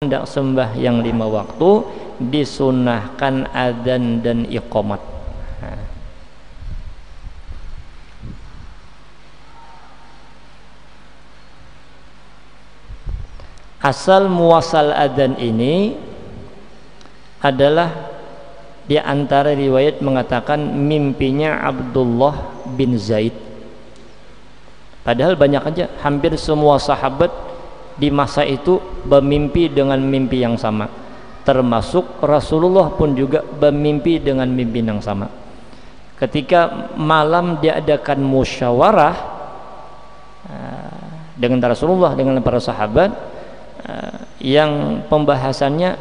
hendak sembah yang 5 waktu disunahkan adzan dan iqamat. Asal muasal adzan ini adalah di antara riwayat mengatakan mimpinya Abdullah bin Zaid. Padahal banyak aja, hampir semua sahabat di masa itu bermimpi dengan mimpi yang sama, termasuk Rasulullah pun juga bermimpi dengan mimpi yang sama. Ketika malam diadakan musyawarah dengan Rasulullah dengan para sahabat, yang pembahasannya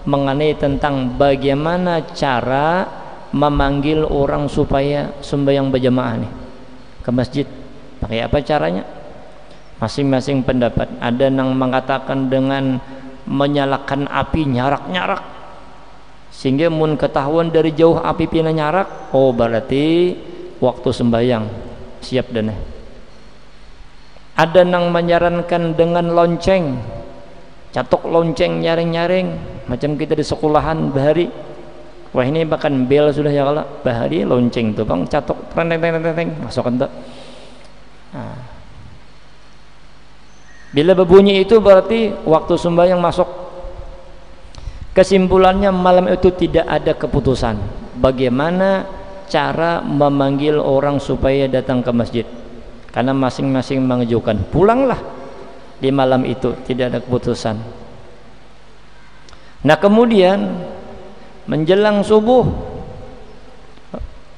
mengenai tentang bagaimana cara memanggil orang supaya sembahyang berjamaah nih ke masjid. Pakai apa caranya? Masing-masing pendapat. Ada yang mengatakan dengan menyalakan api nyarak-nyarak, sehingga mun ketahuan dari jauh api pina nyarak, oh berarti waktu sembahyang siap dan. Ada yang menyarankan dengan lonceng, catok lonceng nyaring-nyaring macam kita di sekolahan bahari. Wah ini bahkan bel sudah ya kalau bahari lonceng tuh bang, catok teng masuk ente. Bila berbunyi itu berarti waktu sembahyang masuk. Kesimpulannya malam itu tidak ada keputusan bagaimana cara memanggil orang supaya datang ke masjid, karena masing-masing mengajukan pulanglah di malam itu, tidak ada keputusan. Nah kemudian menjelang subuh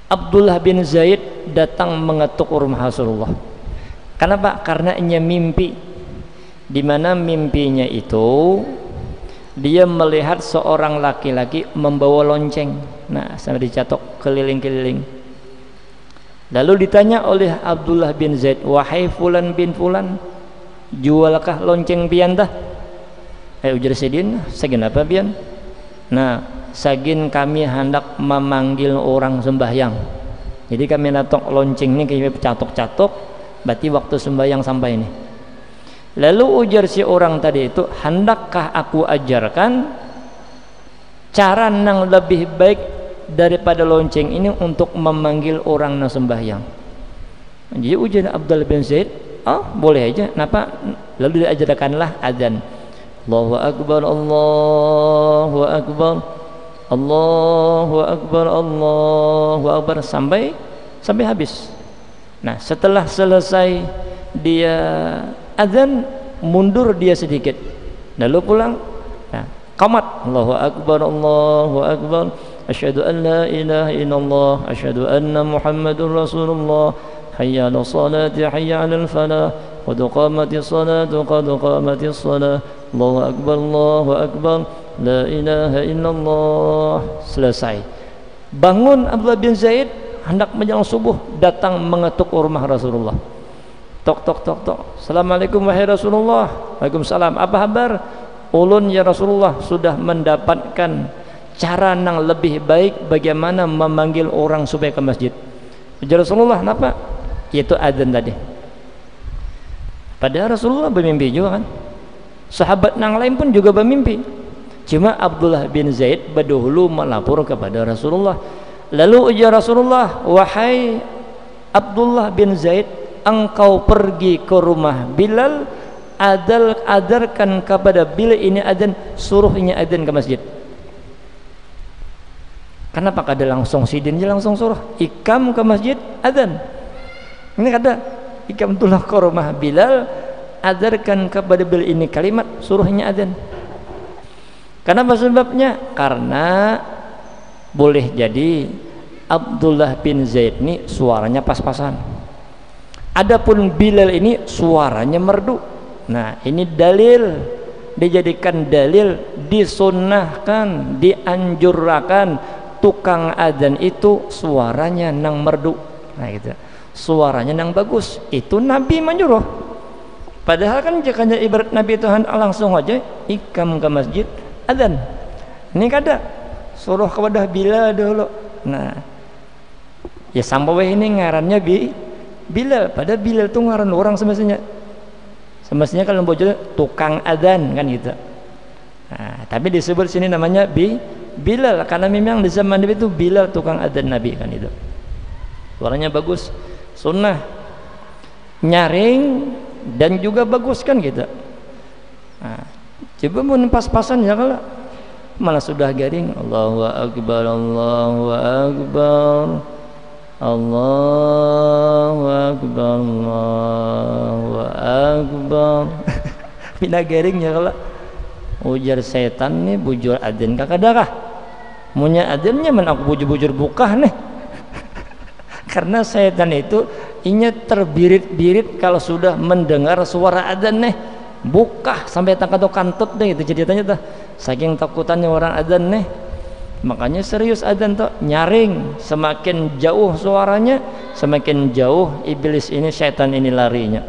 Abdullah bin Zaid datang mengetuk rumah Rasulullah. Kenapa? Karena ia mimpi, di mana mimpinya itu dia melihat seorang laki-laki membawa lonceng, nah sampai dicatok keliling-keliling. Lalu ditanya oleh Abdullah bin Zaid, wahai fulan bin fulan, jualkah lonceng pian tah? Ujar sidin, sagin apa pian? Nah, sagin kami hendak memanggil orang sembahyang. Jadi kami natok lonceng ini kami catok-catok, berarti waktu sembahyang sampai ini. Lalu ujar si orang tadi itu, hendakkah aku ajarkan cara yang lebih baik daripada lonceng ini untuk memanggil orang yang sembahyang? Jadi ujar Abdullah bin Zaid, oh boleh aja. Kenapa? Lalu diajarkanlah adzan. Allahu akbar, Allahu akbar, Allahu akbar, Allahu akbar sampai habis. Nah setelah selesai dia adzan, mundur dia sedikit, lalu pulang. Nah, qamat, Allahu akbar, Allahu akbar, asyhadu an la ilaha illallah, asyhadu anna Muhammadur Rasulullah, hayya 'alas salati, hayya 'alal falah, qad qamatis salatu, qad qamatis salah, Allahu akbar, Allahu akbar, la ilaha illallah. Selesai. Bangun Abdullah bin Zaid hendak menjelang subuh, datang mengetuk rumah Rasulullah. Tok tok tok tok. Assalamualaikum wahai Rasulullah. Waalaikumsalam. Apa kabar? Ulun ya Rasulullah sudah mendapatkan cara yang lebih baik bagaimana memanggil orang supaya ke masjid. Ya Rasulullah, kenapa? Yaitu adzan tadi. Padahal Rasulullah bermimpi juga kan. Sahabat yang lain pun juga bermimpi. Cuma Abdullah bin Zaid berdahulu melapor kepada Rasulullah. Lalu ujar Rasulullah, wahai Abdullah bin Zaid, engkau pergi ke rumah Bilal, adarkan kepada Bilal ini adzan, suruhnya adzan ke masjid. Kenapa kada langsung sidin, dia langsung suruh ikam ke masjid adzan. Ini kada ikamtullah ke rumah Bilal, adarkan kepada Bilal ini kalimat, suruhnya adzan. Kenapa sebabnya? Karena boleh jadi Abdullah bin Zaid ini suaranya pas-pasan, adapun Bilal ini suaranya merdu. Nah ini dalil, dijadikan dalil, disunnahkan, dianjurkan tukang adzan itu suaranya nang merdu. Nah gitu, suaranya nang bagus, itu Nabi menyuruh. Padahal kan jika ibarat Nabi Tuhan langsung aja ikam ke masjid adzan, ini kada suruh kepada Bilal dulu. Nah ya sampai ini ngarannya Bilal, pada Bilal itu ngaran orang semestinya kalau bocor tukang adzan kan gitu. Nah, Tapi disebut sini namanya Bilal karena memang di zaman Nabi itu Bilal tukang adzan Nabi kan itu. Suaranya bagus, sunnah, nyaring dan juga bagus kan gitu. Nah, coba mun pas-pasan ya kalau malah sudah garing. Allahu akbar, Allahu akbar, Allahu akbar, Allahu akbar. Pina garing ya kalau ujar setan nih bujur adzan kakadakah munya adzannya man aku bujur-bujur bukah nih. Karena setan itu inya terbirit-birit kalau sudah mendengar suara adzan nih bukah sampai tangkatau kantut deh itu ceritanya tuh saking takutannya orang adzan nih. Makanya serius adzan tuh nyaring, semakin jauh suaranya semakin jauh iblis ini, setan ini larinya.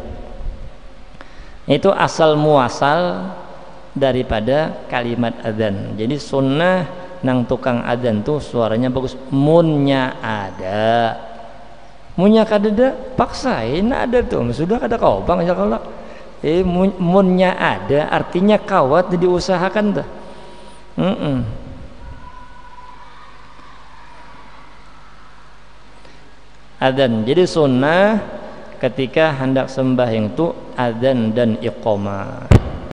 Itu asal muasal daripada kalimat adzan. Jadi sunnah nang tukang adzan tuh suaranya bagus, munnya ada, munnya kadeda paksain ada tuh sudah kada kau bang aja kalau munnya ada artinya kawat diusahakan tuh. Adzan jadi sunnah ketika hendak sembahyang itu adzan dan iqamah.